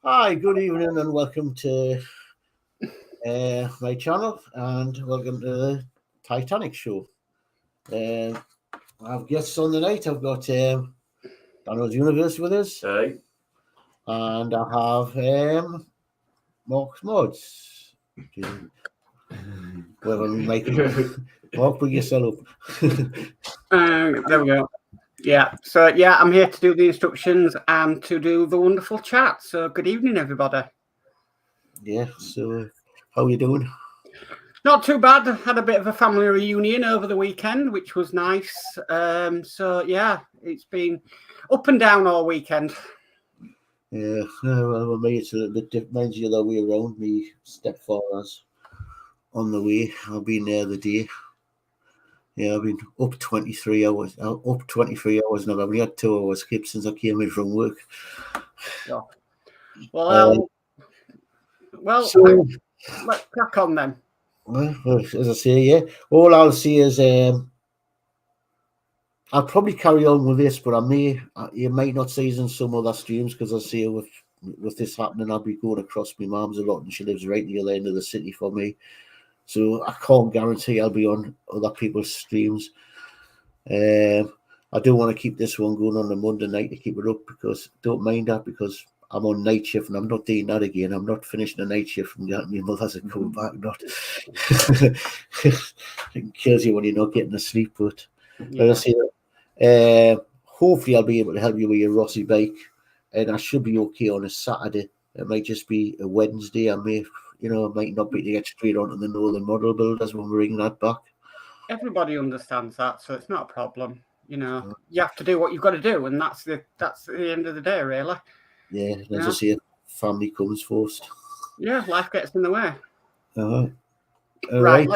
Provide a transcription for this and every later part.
Hi, good evening and welcome to my channel and welcome to the Titanic show. I have guests on the night. I've got Danno Builds with us. Hey. And I have Modz. Whether we make it. Mark, bring yourself up. There we go. Yeah, so I'm here to do the instructions and to do the wonderful chat. So good evening, everybody. Yeah, so how are you doing? Not too bad. I had a bit of a family reunion over the weekend, which was nice. So yeah, it's been up and down all weekend. Yeah, well, for me it's a little bit different. Mine's the other way around. Me stepfather's on the way. I've been there the day. Yeah, I've been up 23 hours. Up 23 hours now. I've only had 2 hours skip since I came in from work. Yeah. Well, so, let's crack on then. Well, as I say, yeah. All I'll say is I'll probably carry on with this, but you might not see us in some other streams because I see with this happening, I'll be going across my mum's a lot, and she lives right near the end of the city for me. So I can't guarantee I'll be on other people's streams. I do want to keep this one going on the Monday night to keep it up because don't mind that because I'm on night shift and I'm not doing that again. I'm not finishing the night shift from getting my mother's and coming back. Not it kills you when you're not getting to sleep. But yeah. I say, hopefully I'll be able to help you with your Rossi bike, and I should be okay on a Saturday. It might just be a Wednesday. I might not be to get straight onto the Northern Model Builders when we bring that back. Everybody understands that, so it's not a problem. You have to do what you've got to do, and that's the end of the day, really. Yeah, as I say, family comes first. Yeah, life gets in the way. All right.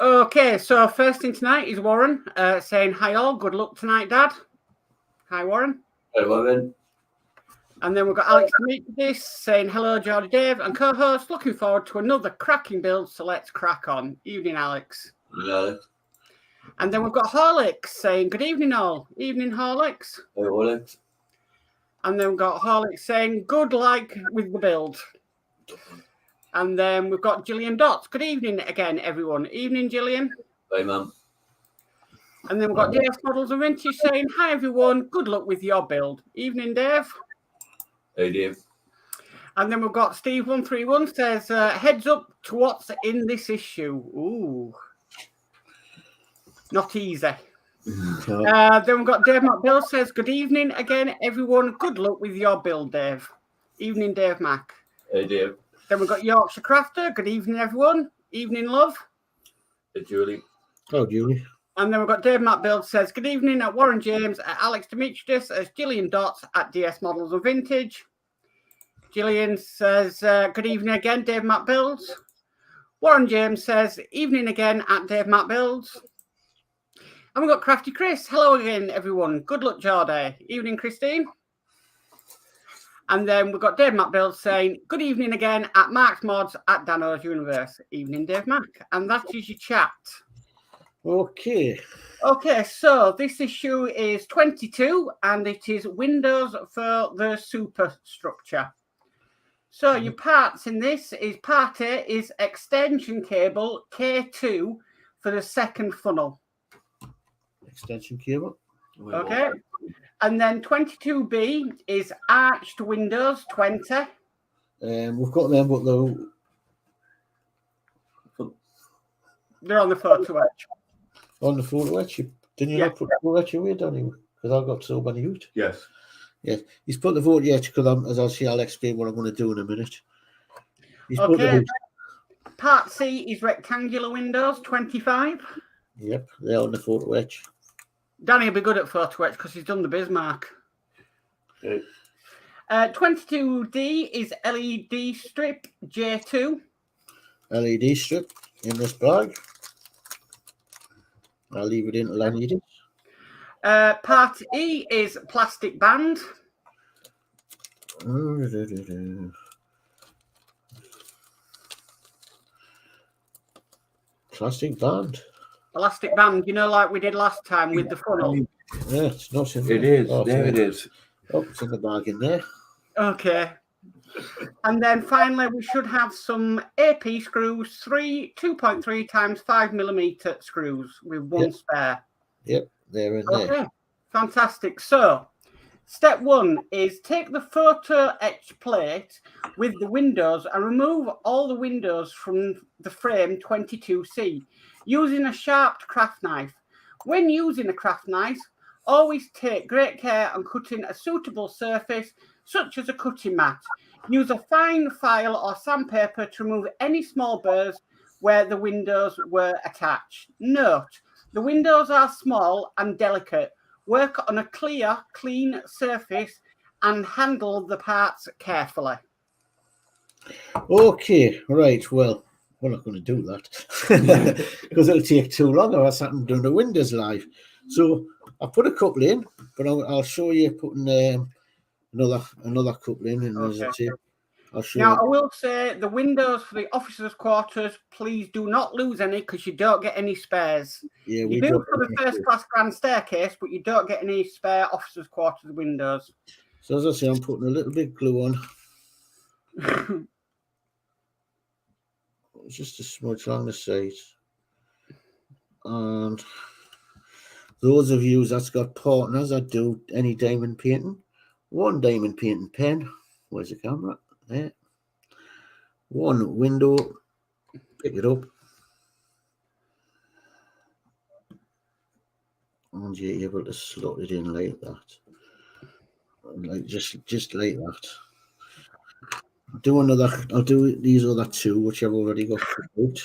Okay, so first thing tonight is Warren saying, hi all, good luck tonight, Dad. Hi, Warren. Hey, Warren. And then we've got Alex Demetrius saying, hello, Geordie Dave and co-host. Looking forward to another cracking build, so let's crack on. Evening, Alex. Hello. And then we've got Horlix saying, good evening, all. Evening, Horlix. Hey, Horlix. And then we've got Horlix saying, good luck with the build. And then we've got Gillian Dots. Good evening again, everyone. Evening, Gillian. Hey, Mum. And then we've got DS Models and Vintage saying, hi, everyone. Good luck with your build. Evening, Dave. Hey, Dave. And then we've got Steve131 says, heads up to what's in this issue. Ooh. Not easy. Then we've got Dave McBill says, good evening again, everyone. Good luck with your build, Dave. Evening, Dave Mac. Hey, Dave. Then we've got Yorkshire Crafter. Good evening, everyone. Evening, love. Hey, Julie. Oh, Julie. And then we've got Dave McBill says, good evening at Warren James, at Alex Demetrius, as Gillian Dots at DS Models and Vintage. Gillian says, good evening again, Dave McBuilds. Warren James says, evening again at Dave McBuilds. And we've got Crafty Chris. Hello again, everyone. Good luck, Geordie. Evening, Christine. And then we've got Dave McBuilds saying, good evening again at Mark's Mods at Danno's Universe. Evening, Dave Mac. And that is your chat. Okay, so this issue is 22 and it is Windows for the superstructure. So your parts in this is part A is extension cable K2 for the second funnel. Extension cable. Okay. And then 22B is arched windows 20. We've got them, but they're on the photo edge. On the photo edge, didn't you not put the photo edge away, Danny? Because I've got so many out. Yes. Yes, he's put the photo edge because as I'll see, I'll explain what I'm going to do in a minute. Okay. Part C is rectangular windows 25. Yep, they're on the photo edge. Danny will be good at photo etch because he's done the Bismarck. Okay. 22D is LED strip J2. LED strip in this bag. I'll leave it in till I need it. Part E is plastic band. Plastic band. Elastic band, like we did last time with the funnel. Yeah, it's not in it is. There it is. Oh, it's in the bag in there. Okay. And then finally, we should have some AP screws, 2.3 times 5mm screws with one spare. Yep, they're in there. Okay, fantastic. So, step 1 is take the photo etch plate with the windows and remove all the windows from the frame 22C using a sharp craft knife. When using a craft knife, always take great care on cutting a suitable surface, such as a cutting mat. Use a fine file or sandpaper to remove any small burrs where the windows were attached. Note, the windows are small and delicate. Work on a clear, clean surface and handle the parts carefully. Okay, right. Well, we're not going to do that because it'll take too long. I was sitting doing the windows live. So I put a couple in, but I'll show you putting another couple in. And Okay. I'll show Now, you. I will say the windows for the officers' quarters, please do not lose any because you don't get any spares. Yeah, You do for the first-class grand staircase, but you don't get any spare officers' quarters windows. So as I say, I'm putting a little bit of glue on. Just a smudge along the sides. And those of you that's got partners that do any diamond painting, one diamond painting pen. Where's the camera? There. One window. Pick it up. And you're able to slot it in like that. Like just like that. I'll do these other two, which I've already got out.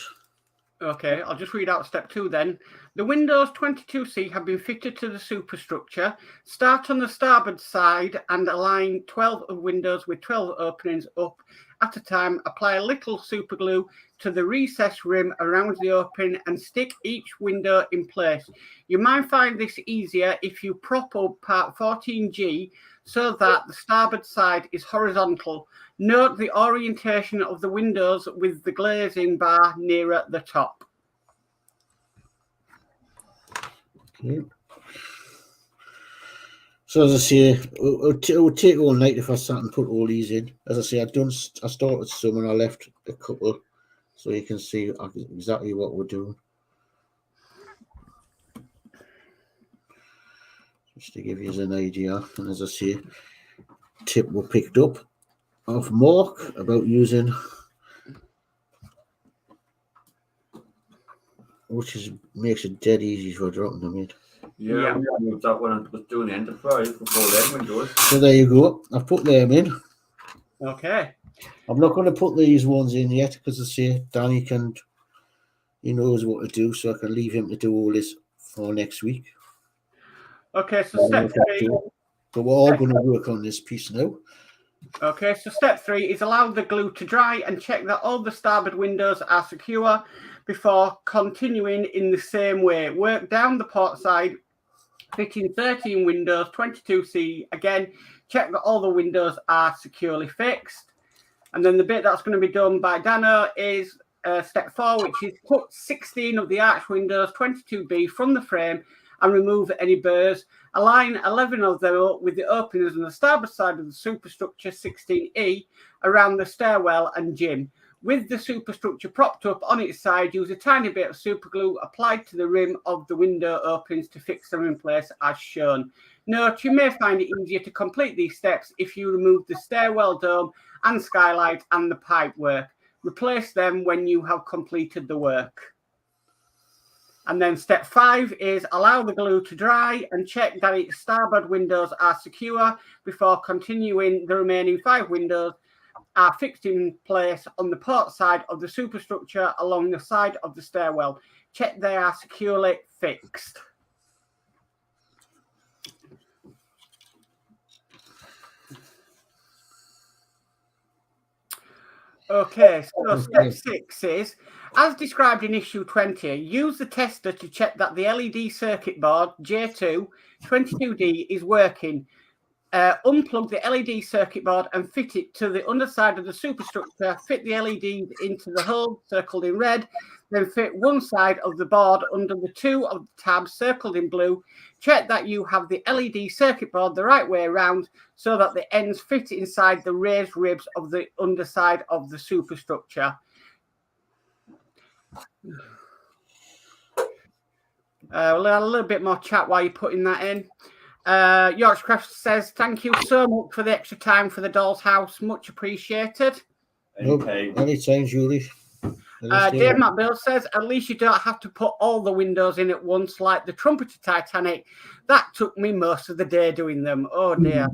Okay, I'll just read out step 2 then. The windows 22C have been fitted to the superstructure. Start on the starboard side and align 12 windows with 12 openings up at a time. Apply a little super glue to the recessed rim around the opening and stick each window in place. You might find this easier if you prop up part 14G so that the starboard side is horizontal. Note the orientation of the windows with the glazing bar nearer the top. Okay. So as I say, it would take all night if I sat and put all these in. As I say, I started some and I left a couple, so you can see exactly what we're doing. Just to give you an idea, and as I say, tip we picked up off Mark about using, which makes it dead easy for dropping them in. Yeah, we moved that when I was doing the enterprise before them windows. So there you go. I've put them in. Okay. I'm not going to put these ones in yet because I say Danny he knows what to do, so I can leave him to do all this for next week. Okay, so step 3. So we're all going to work on this piece now. Okay, so step 3 is allow the glue to dry and check that all the starboard windows are secure before continuing in the same way. Work down the port side, fitting 13 windows, 22C. Again, check that all the windows are securely fixed. And then the bit that's going to be done by Danno is step 4, which is put 16 of the arch windows, 22B, from the frame and remove any burrs. Align 11 of them up with the openings on the starboard side of the superstructure 16E around the stairwell and gym. With the superstructure propped up on its side, use a tiny bit of super glue applied to the rim of the window openings to fix them in place as shown. Note, you may find it easier to complete these steps if you remove the stairwell dome and skylight and the pipe work. Replace them when you have completed the work. And then step 5 is allow the glue to dry and check that its starboard windows are secure before continuing. The remaining 5 windows are fixed in place on the port side of the superstructure along the side of the stairwell. Check they are securely fixed. Okay, so step 6 is, as described in issue 20, use the tester to check that the LED circuit board J2 22D is working. Unplug the LED circuit board and fit it to the underside of the superstructure. Fit the LEDs into the hole circled in red. then fit one side of the board under the two of the tabs circled in blue. Check that you have the LED circuit board the right way around so that the ends fit inside the raised ribs of the underside of the superstructure. We'll have a little bit more chat while you're putting that in. Yorkshire Crafter says, thank you so much for the extra time for the doll's house. Much appreciated. Anytime, Julie. Dave Matt Bill says, at least you don't have to put all the windows in at once like the trumpeter Titanic. That took me most of the day doing them. Oh, dear.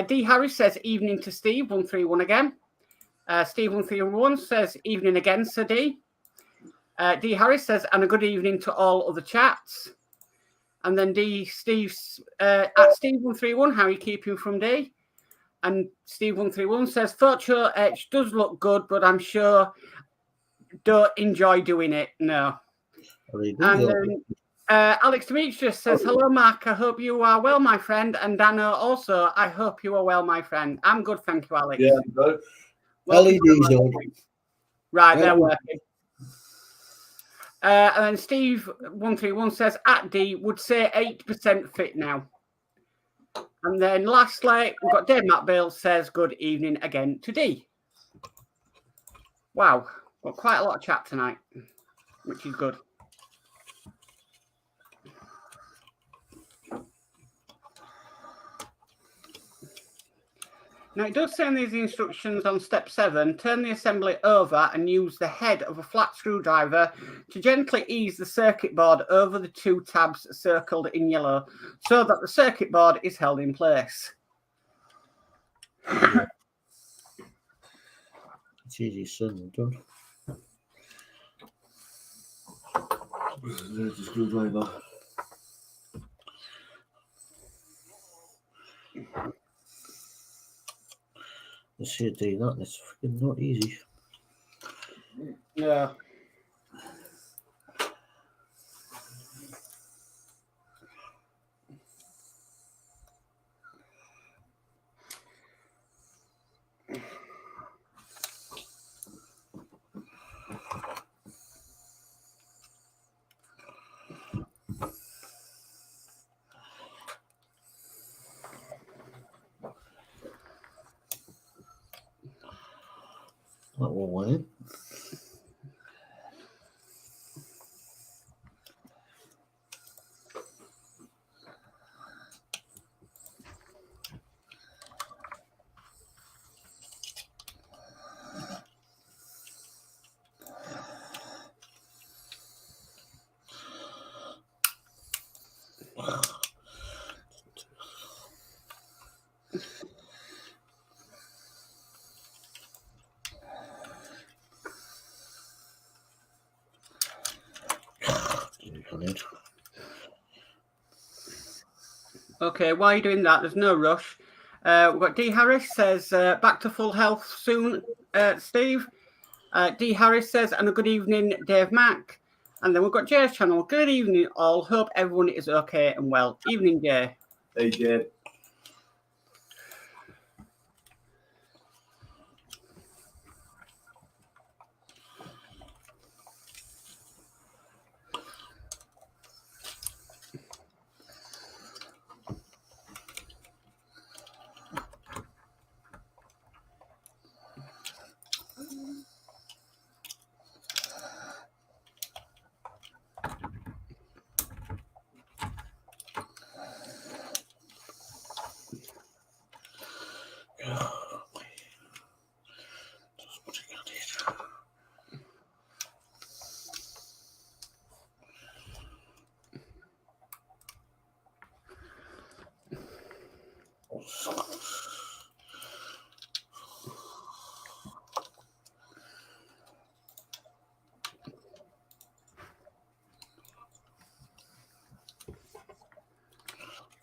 D. Harris says, evening to Steve, 131 again. Steve 131 says, evening again, Sir D. D. Harris says, and a good evening to all other chats. And then Steve's at Steve131, how are you keeping from D? And Steve131 says, Photo Etch does look good, but I'm sure don't enjoy doing it. No. And then Alex Demetrius says, hello, Mark. I hope you are well, my friend. And Danno also, I hope you are well, my friend. I'm good, thank you, Alex. Yeah, good. LEDs on. Right, they're working. And then Steve131 says, at D, would say 8% fit now. And then lastly, we've got Dave Matt Bill says, good evening again to D. Wow, got quite a lot of chat tonight, which is good. Now, it does say in these instructions on step 7, turn the assembly over and use the head of a flat screwdriver to gently ease the circuit board over the two tabs circled in yellow so that the circuit board is held in place. It's easy, son. Done. There's the screwdriver. Let's see it do that. It's freaking not easy. Yeah. That will win. Okay, while you're doing that, there's no rush. We've got D. Harris says, back to full health soon, Steve. D. Harris says, and a good evening, Dave Mack. And then we've got Jay's channel. Good evening, all. Hope everyone is okay and well. Evening, Jay. Hey, Jay.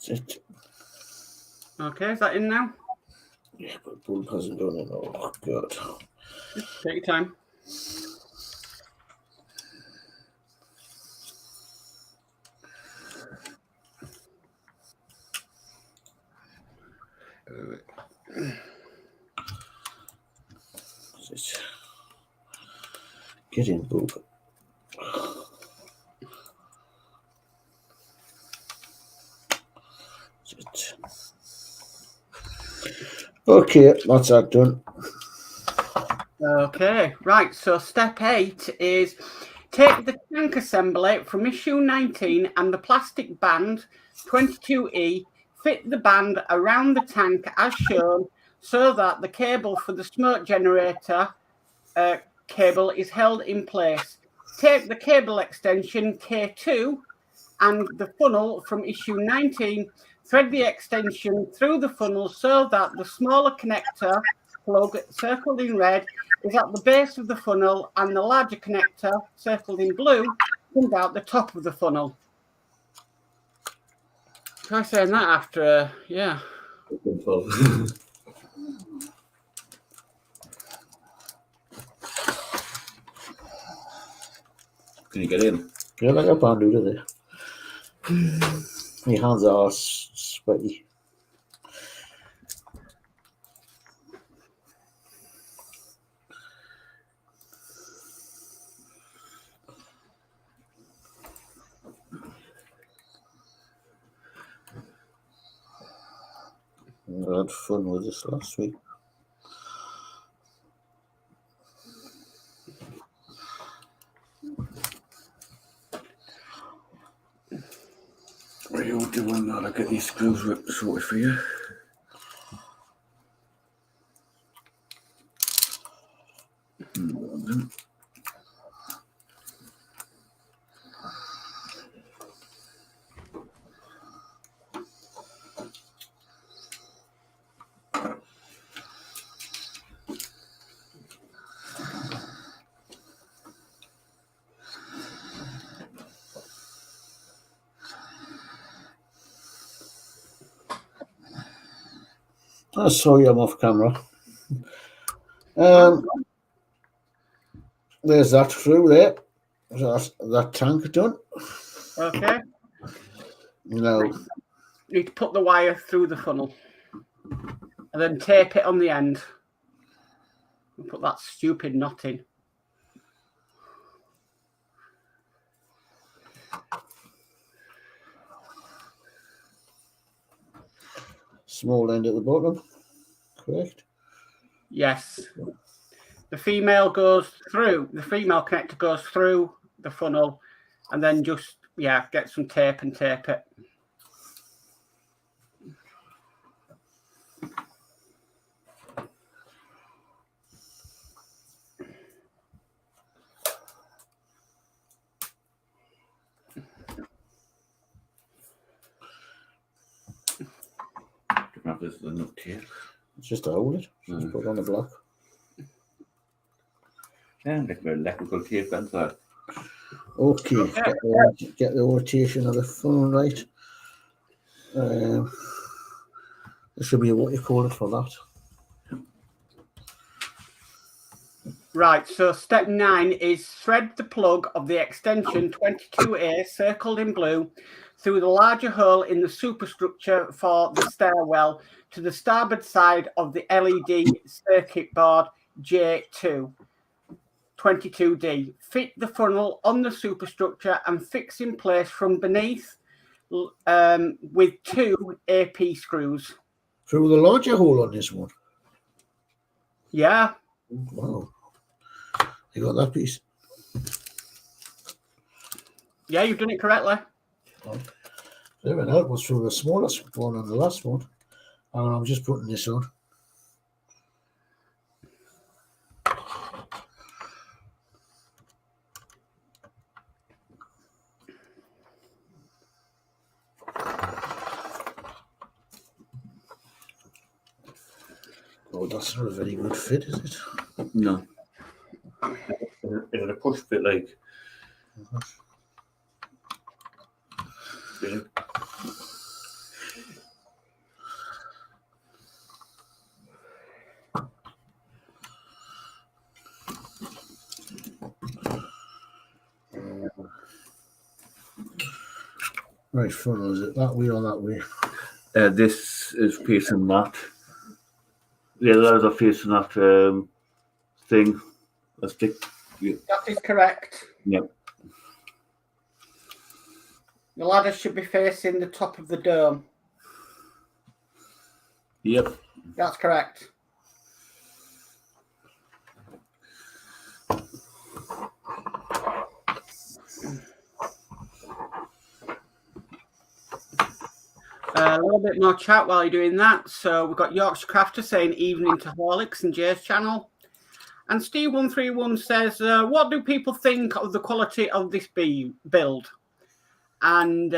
It. Okay, is that in now? Yeah, but Bull hasn't done it. Oh, God. Take your time. Get in, book. Okay, that's that done. Okay, right. So step 8 is take the tank assembly from issue 19 and the plastic band 22E, fit the band around the tank as shown so that the cable for the smoke generator cable is held in place. Take the cable extension K2 and the funnel from issue 19, thread the extension through the funnel so that the smaller connector plug circled in red is at the base of the funnel and the larger connector circled in blue comes out the top of the funnel. Try saying that after, yeah. Can you get in? Yeah, like a band do there. My hands are sweaty. I had fun with this last week. What are you doing now? I'll get these screws sorted for you. I saw you off camera. There's that through there. That's that tank done. Okay. Now, You need to put the wire through the funnel and then tape it on the end. And put that stupid knot in. small end at the bottom, correct? Yes. The female goes through, the female connector goes through the funnel and then just, yeah, get some tape and tape it. This is the nut here. It's just to hold it. Just put it on the block. Yeah, like the electrical tape inside. Okay, get the rotation of the funnel right. There should be a what you call it for that. Right, so step 9 is thread the plug of the extension 22A circled in blue through the larger hole in the superstructure for the stairwell to the starboard side of the LED circuit board J2 22D. Fit the funnel on the superstructure and fix in place from beneath with 2 AP screws. Through the larger hole on this one? Yeah. Wow. You got that piece? Yeah, you've done it correctly. Everything else was through the smallest one on the last one. And I'm just putting this on. Oh, that's not a very good fit, is it? No. Is it a push fit like? Yeah. Right, funnel, is it that way or that way? This is facing that. The others are facing that thing, a stick. Yep. That is correct. Yep. The ladder should be facing the top of the dome. Yep. That's correct. A little bit more chat while you're doing that. So we've got Yorkshire Crafter saying evening to Horlix and Jay's channel. And Steve131 says, what do people think of the quality of this build? And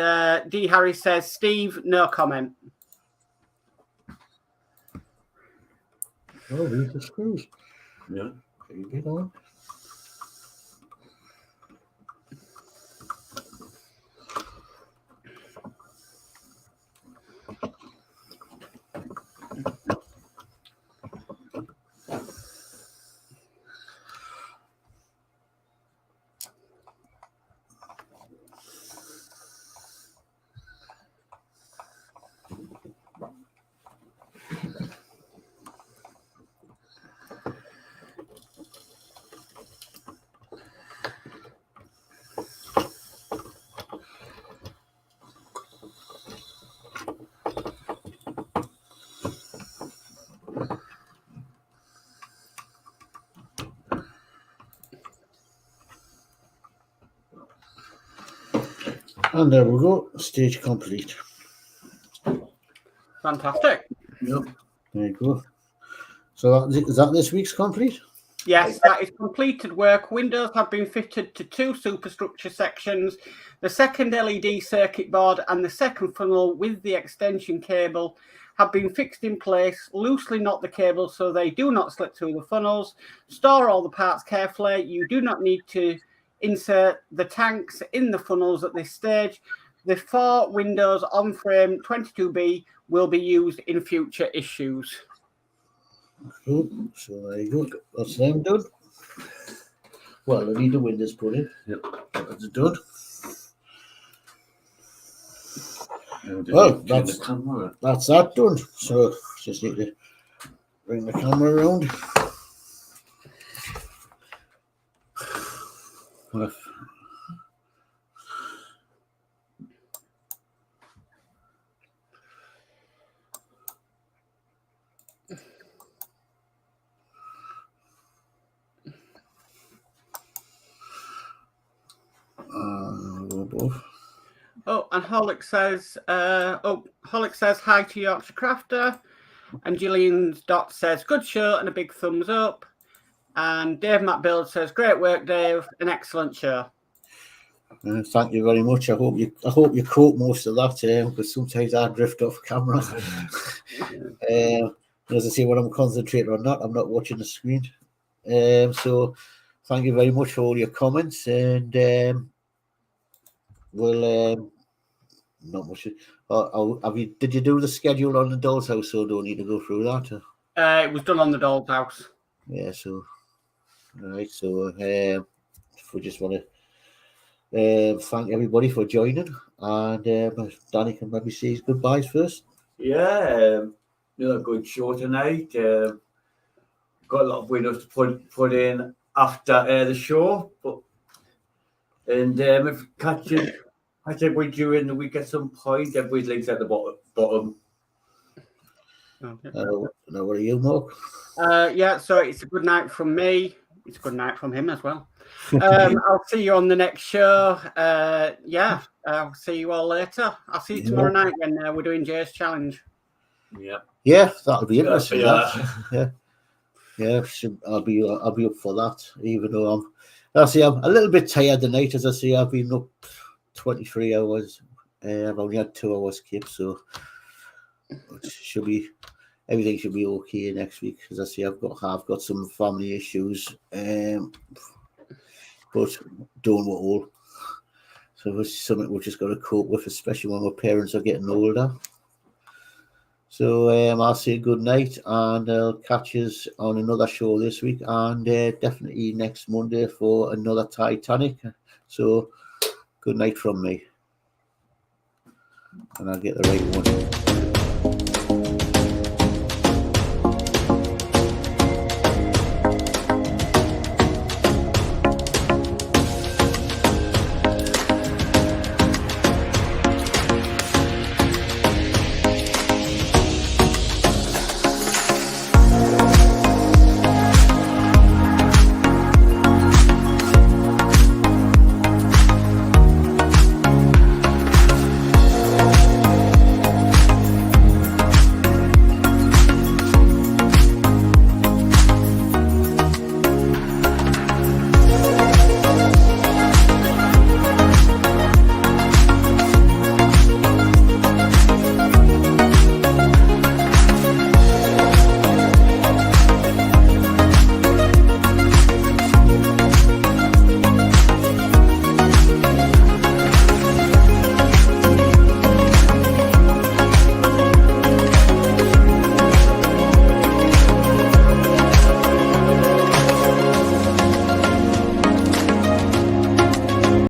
D. Harry says, Steve, no comment. Oh, these are screws. Yeah. Pretty big on. And there we go, stage complete. Fantastic. Yep. There you go. So is that this week's complete? Yes, that is completed work. Windows have been fitted to 2 superstructure sections, the second LED circuit board and the second funnel with the extension cable have been fixed in place. Loosely knot the cables so they do not slip through the funnels. Store all the parts carefully. You do not need to insert the tanks in the funnels at this stage. The 4 windows on frame 22B will be used in future issues. Good. So there you go. That's them done. Well, I need the windows put in. Yep. That's done. Well, that's that done. So just need to bring the camera around. Oh, and Horlix says, Horlix says hi to Yorkshire Crafter, and Gillian's Dot says good show and a big thumbs up, and Dave Matt Build says great work, Dave, an excellent show. Thank you very much. I hope you caught most of that, because sometimes I drift off camera. As I say, when I'm concentrating on that, I'm not watching the screen. So thank you very much for all your comments, and we'll not much. Did you do the schedule on the Doll's House, so don't need to go through that? It was done on the Doll's House. Yeah, so all right, so we just want to thank everybody for joining, and Danny can maybe say his goodbyes first. Yeah, good show tonight. Got a lot of windows to put in after the show, and if catching everybody during the week at some point, everybody's links at the bottom. Okay. Now, what are you, Mark? Yeah, so it's a good night from me. It's a good night from him as well. I'll see you on the next show. Yeah, I'll see you all later. I'll see you tomorrow night when we're doing Jay's challenge. Yeah, that'll be interesting. Yeah. Yeah, I'll be up for that. Even though I'm a little bit tired tonight. As I say, I've been up 23 hours. I've only had 2 hours sleep, so everything should be okay next week. As I say, I've got some family issues, but don't we all? So it's something we've just got to cope with, especially when our parents are getting older. So I'll say good night, and I'll catch us on another show this week, and definitely next Monday for another Titanic. So good night from me, and I'll get the right one.